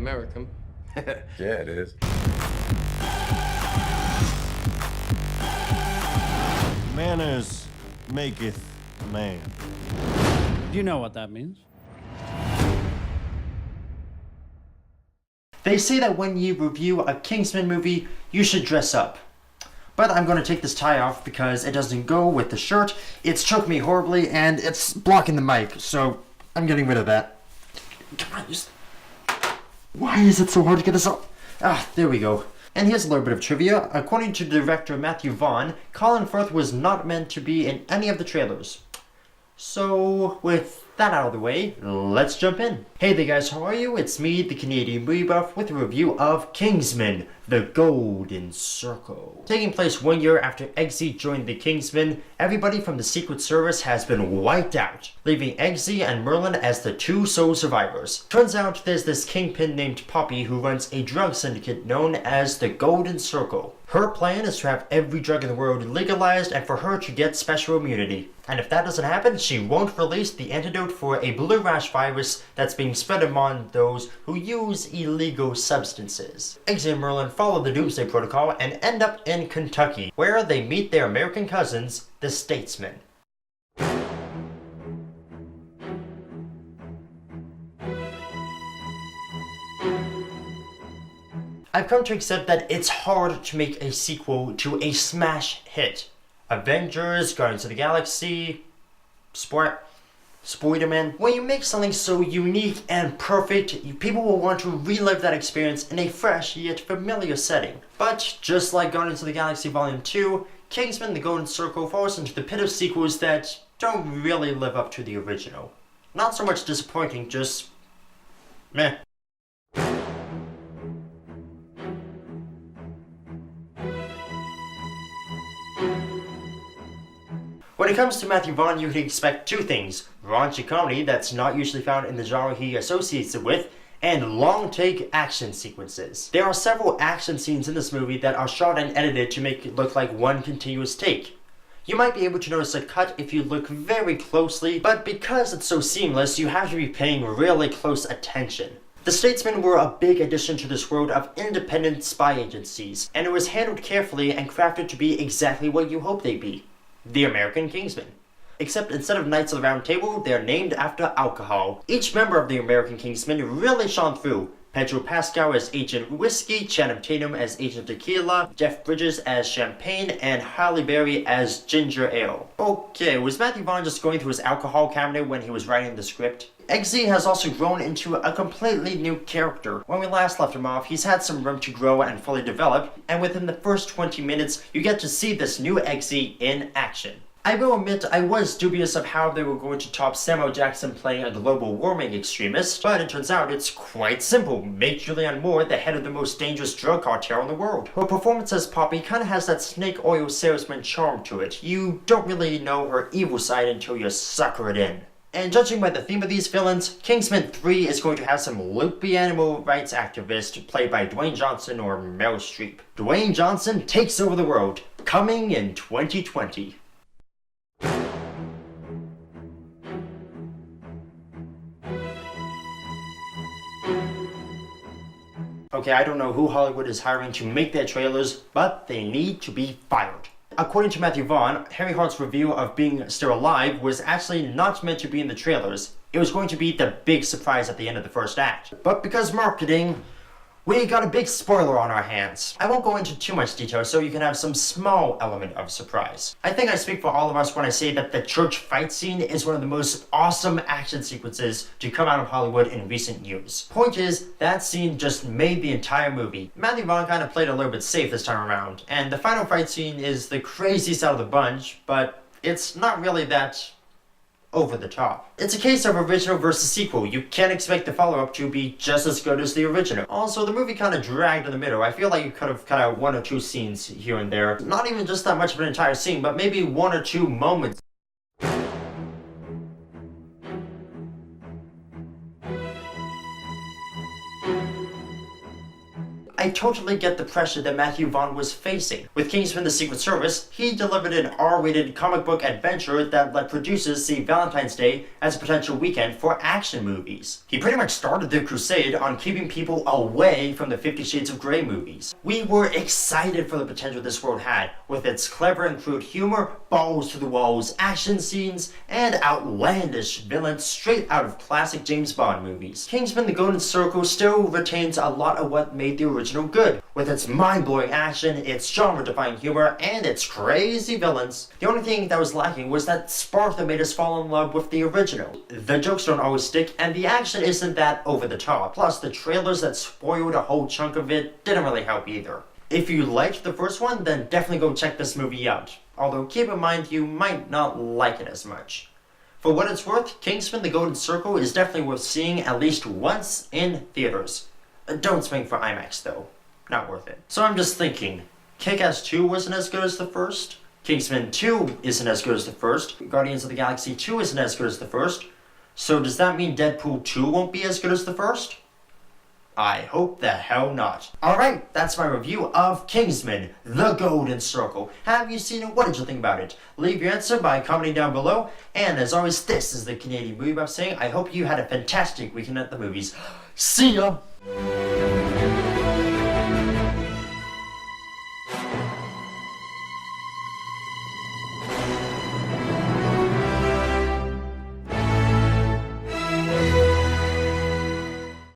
American. Yeah, it is. Manners maketh man. You know what that means. They say that when you review a Kingsman movie, you should dress up. But I'm going to take this tie off because it doesn't go with the shirt. It's choking me horribly and it's blocking the mic, so I'm getting rid of that. Come on, just... Why is it so hard to get this off? Ah, there we go. And here's a little bit of trivia. According to director Matthew Vaughn, Colin Firth was not meant to be in any of the trailers. So, with that out of the way, let's jump in. Hey there guys, how are you? It's me, the Canadian movie buff, with a review of Kingsman, The Golden Circle. Taking place 1 year after Eggsy joined the Kingsmen, everybody from the Secret Service has been wiped out, leaving Eggsy and Merlin as the two sole survivors. Turns out there's this kingpin named Poppy who runs a drug syndicate known as the Golden Circle. Her plan is to have every drug in the world legalized and for her to get special immunity. And if that doesn't happen, she won't release the antidote for a blue rash virus that's being spread among those who use illegal substances. Eggsy and Merlin follow the Doomsday Protocol and end up in Kentucky, where they meet their American cousins, the Statesmen. I've come to accept that it's hard to make a sequel to a smash hit. Avengers, Guardians of the Galaxy, Spider-Man. When you make something so unique and perfect, people will want to relive that experience in a fresh yet familiar setting. But just like Guardians of the Galaxy Volume 2, Kingsman: The Golden Circle falls into the pit of sequels that don't really live up to the original. Not so much disappointing, just meh. When it comes to Matthew Vaughn, you can expect two things: raunchy comedy that's not usually found in the genre he associates it with, and long-take action sequences. There are several action scenes in this movie that are shot and edited to make it look like one continuous take. You might be able to notice a cut if you look very closely, but because it's so seamless, you have to be paying really close attention. The Statesmen were a big addition to this world of independent spy agencies, and it was handled carefully and crafted to be exactly what you hope they'd be: the American Kingsmen. Except instead of Knights of the Round Table, they're named after alcohol. Each member of the American Kingsmen really shone through. Pedro Pascal as Agent Whiskey, Channing Tatum as Agent Tequila, Jeff Bridges as Champagne, and Halle Berry as Ginger Ale. Okay, was Matthew Vaughn just going through his alcohol cabinet when he was writing the script? Eggsy has also grown into a completely new character. When we last left him off, he's had some room to grow and fully develop, and within the first 20 minutes, you get to see this new Eggsy in action. I will admit I was dubious of how they were going to top Samuel Jackson playing a global warming extremist, but it turns out it's quite simple. Make Julianne Moore the head of the most dangerous drug cartel in the world. Her performance as Poppy kinda has that snake oil salesman charm to it. You don't really know her evil side until you sucker it in. And judging by the theme of these villains, Kingsman 3 is going to have some loopy animal rights activist played by Dwayne Johnson or Meryl Streep. Dwayne Johnson takes over the world, coming in 2020. Okay, I don't know who Hollywood is hiring to make their trailers, but they need to be fired. According to Matthew Vaughn, Harry Hart's review of Being Still Alive was actually not meant to be in the trailers. It was going to be the big surprise at the end of the first act. But because marketing, we got a big spoiler on our hands. I won't go into too much detail so you can have some small element of surprise. I think I speak for all of us when I say that the church fight scene is one of the most awesome action sequences to come out of Hollywood in recent years. Point is, that scene just made the entire movie. Matthew Vaughn kind of played a little bit safe this time around, and the final fight scene is the craziest out of the bunch, but it's not really that over the top. It's a case of original versus sequel. You can't expect the follow-up to be just as good as the original. Also, the movie kind of dragged in the middle. I feel like you could have cut out one or two scenes here and there. Not even just that much of an entire scene, but maybe one or two moments. I I totally get the pressure that Matthew Vaughn was facing. With Kingsman: The Secret Service, he delivered an R-rated comic book adventure that let producers see Valentine's Day as a potential weekend for action movies. He pretty much started the crusade on keeping people away from the 50 Shades of Grey movies. We were excited for the potential this world had, with its clever and crude humor, balls to the walls action scenes, and outlandish villains straight out of classic James Bond movies. Kingsman: The Golden Circle still retains a lot of what made the original good, with its mind-blowing action, its genre-defying humor, and its crazy villains. The only thing that was lacking was that spark that made us fall in love with the original. The jokes don't always stick, and the action isn't that over the top. Plus, the trailers that spoiled a whole chunk of it didn't really help either. If you liked the first one, then definitely go check this movie out. Although keep in mind you might not like it as much. For what it's worth, Kingsman: The Golden Circle is definitely worth seeing at least once in theaters. Don't swing for IMAX though. Not worth it. So I'm just thinking, Kick-Ass 2 wasn't as good as the first, Kingsman 2 isn't as good as the first, Guardians of the Galaxy 2 isn't as good as the first, so does that mean Deadpool 2 won't be as good as the first? I hope the hell not. Alright, that's my review of Kingsman: The Golden Circle. Have you seen it? What did you think about it? Leave your answer by commenting down below. And as always, this is the Canadian Movie Buff saying I hope you had a fantastic weekend at the movies. See ya!